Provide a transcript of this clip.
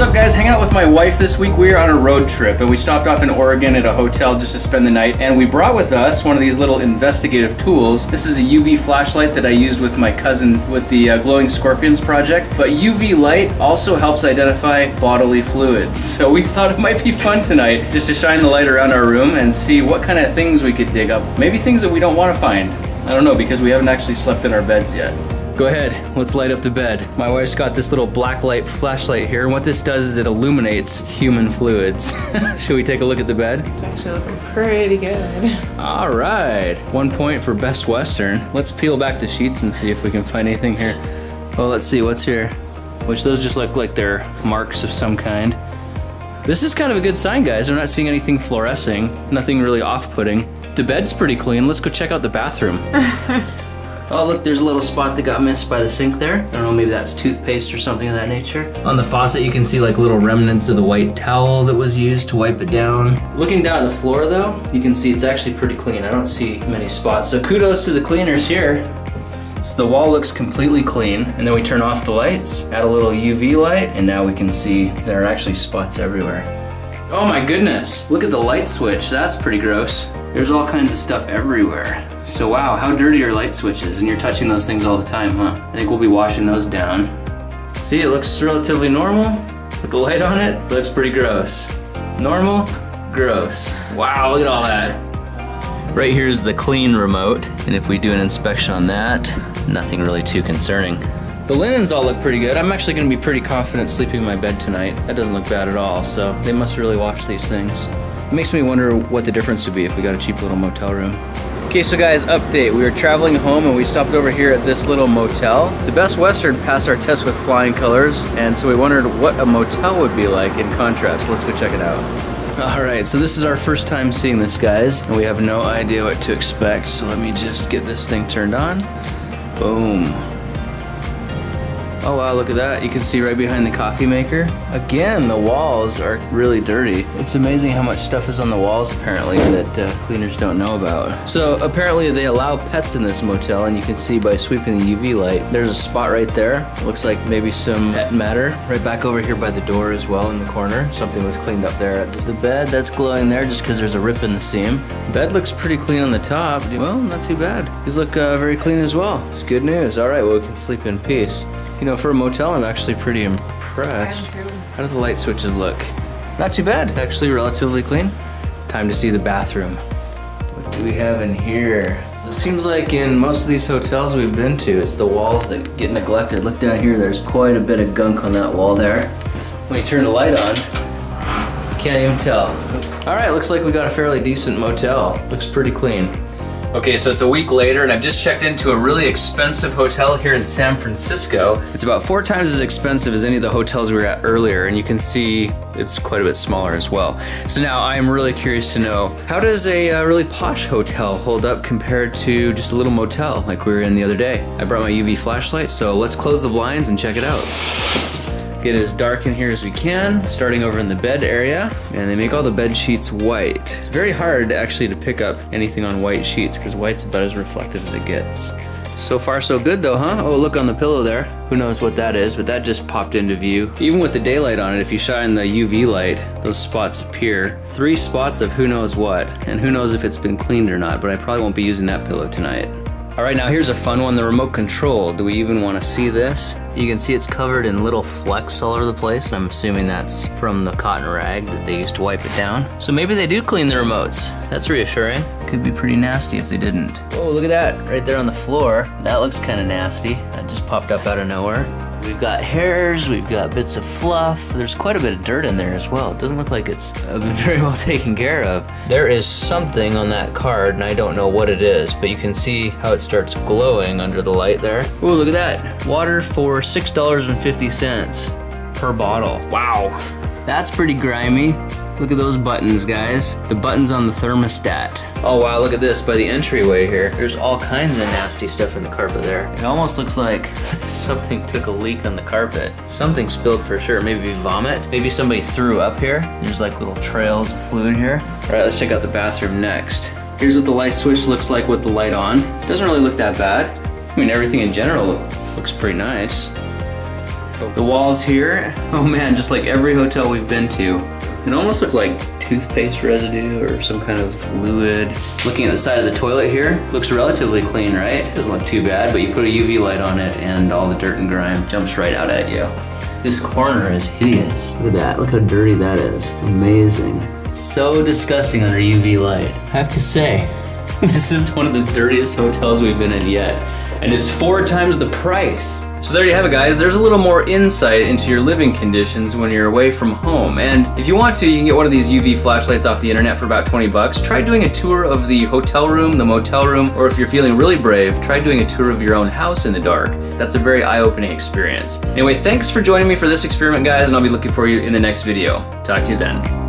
up, guys? Hanging out with my wife this week. We are on a road trip and we stopped off in Oregon at a hotel just to spend the night, and we brought with us one of these little investigative tools. This is a UV flashlight that I used with my cousin with the Glowing Scorpions project, but UV light also helps identify bodily fluids. So we thought it might be fun tonight just to shine the light around our room and see what kind of things we could dig up. Maybe things that we don't want to find. I don't know, because we haven't actually slept in our beds yet. Go ahead, let's light up the bed. My wife's got this little black light flashlight here, and what this does is it illuminates human fluids. Should we take a look at the bed? It's actually looking pretty good. All right, 1 point for Best Western. Let's peel back the sheets and see if we can find anything here. Oh, let's see, what's here? Which those just look like they're marks of some kind. This is kind of a good sign, guys. I'm not seeing anything fluorescing, nothing really off-putting. The bed's pretty clean. Let's go check out the bathroom. Oh, look, there's a little spot that got missed by the sink there. I don't know, maybe that's toothpaste or something of that nature. On the faucet, you can see like little remnants of the white towel that was used to wipe it down. Looking down at the floor though, you can see it's actually pretty clean. I don't see many spots. So kudos to the cleaners here. So the wall looks completely clean, and then we turn off the lights, add a little UV light, and now we can see there are actually spots everywhere. Oh my goodness, look at the light switch. That's pretty gross. There's all kinds of stuff everywhere. So wow, how dirty are light switches? And you're touching those things all the time, huh? I think we'll be washing those down. See, it looks relatively normal. With the light on it, looks pretty gross. Normal, gross. Wow, look at all that. Right here is the clean remote, and if we do an inspection on that, nothing really too concerning. The linens all look pretty good. I'm actually gonna be pretty confident sleeping in my bed tonight. That doesn't look bad at all, so they must really wash these things. It makes me wonder what the difference would be if we got a cheap little motel room. Okay, so guys, update. We were traveling home and we stopped over here at this little motel. The Best Western passed our test with flying colors, and so we wondered what a motel would be like in contrast. Let's go check it out. All right, so this is our first time seeing this, guys, and we have no idea what to expect. So let me just get this thing turned on. Boom. Oh wow, look at that. You can see right behind the coffee maker. Again, the walls are really dirty. It's amazing how much stuff is on the walls apparently that cleaners don't know about. So apparently they allow pets in this motel, and you can see by sweeping the UV light, there's a spot right there. It looks like maybe some pet matter. Right back over here by the door as well in the corner. Something was cleaned up there. The bed, that's glowing there just because there's a rip in the seam. Bed looks pretty clean on the top. Well, not too bad. These look very clean as well. It's good news. All right, well, we can sleep in peace. You know, for a motel, I'm actually pretty impressed. How do the light switches look? Not too bad, actually relatively clean. Time to see the bathroom. What do we have in here? It seems like in most of these hotels we've been to, it's the walls that get neglected. Look down here, there's quite a bit of gunk on that wall there. When you turn the light on, you can't even tell. All right, looks like we got a fairly decent motel. Looks pretty clean. Okay, so it's a week later and I've just checked into a really expensive hotel here in San Francisco. It's about 4 times as expensive as any of the hotels we were at earlier, and you can see it's quite a bit smaller as well. So now I am really curious to know, how does a really posh hotel hold up compared to just a little motel like we were in the other day? I brought my UV flashlight, so let's close the blinds and check it out. Get as dark in here as we can, starting over in the bed area, and they make all the bed sheets white. It's very hard actually to pick up anything on white sheets because white's about as reflective as it gets. So far so good though, huh? Oh, look on the pillow there. Who knows what that is, but that just popped into view. Even with the daylight on it, if you shine the UV light, those spots appear. 3 spots of who knows what, and who knows if it's been cleaned or not, but I probably won't be using that pillow tonight. All right, now here's a fun one, the remote control. Do we even want to see this? You can see it's covered in little flecks all over the place, and I'm assuming that's from the cotton rag that they used to wipe it down. So maybe they do clean the remotes. That's reassuring. Could be pretty nasty if they didn't. Oh, look at that, right there on the floor. That looks kind of nasty. That just popped up out of nowhere. We've got hairs, we've got bits of fluff. There's quite a bit of dirt in there as well. It doesn't look like it's been very well taken care of. There is something on that card, and I don't know what it is, but you can see how it starts glowing under the light there. Ooh, look at that. Water for $6.50 per bottle. Wow. That's pretty grimy. Look at those buttons, guys. The buttons on the thermostat. Oh wow, look at this, by the entryway here. There's all kinds of nasty stuff in the carpet there. It almost looks like something took a leak on the carpet. Something spilled for sure, maybe vomit. Maybe somebody threw up here. There's like little trails of fluid here. All right, let's check out the bathroom next. Here's what the light switch looks like with the light on. It doesn't really look that bad. I mean, everything in general looks pretty nice. The walls here, oh man, just like every hotel we've been to, it almost looks like toothpaste residue or some kind of fluid. Looking at the side of the toilet here, looks relatively clean, right? Doesn't look too bad, but you put a UV light on it and all the dirt and grime jumps right out at you. This corner is hideous. Look at that, look how dirty that is. Amazing. So disgusting under UV light. I have to say, this is one of the dirtiest hotels we've been in yet, and it's 4 times the price. So there you have it, guys. There's a little more insight into your living conditions when you're away from home. And if you want to, you can get one of these UV flashlights off the internet for about 20 bucks. Try doing a tour of the hotel room, the motel room, or if you're feeling really brave, try doing a tour of your own house in the dark. That's a very eye-opening experience. Anyway, thanks for joining me for this experiment, guys, and I'll be looking for you in the next video. Talk to you then.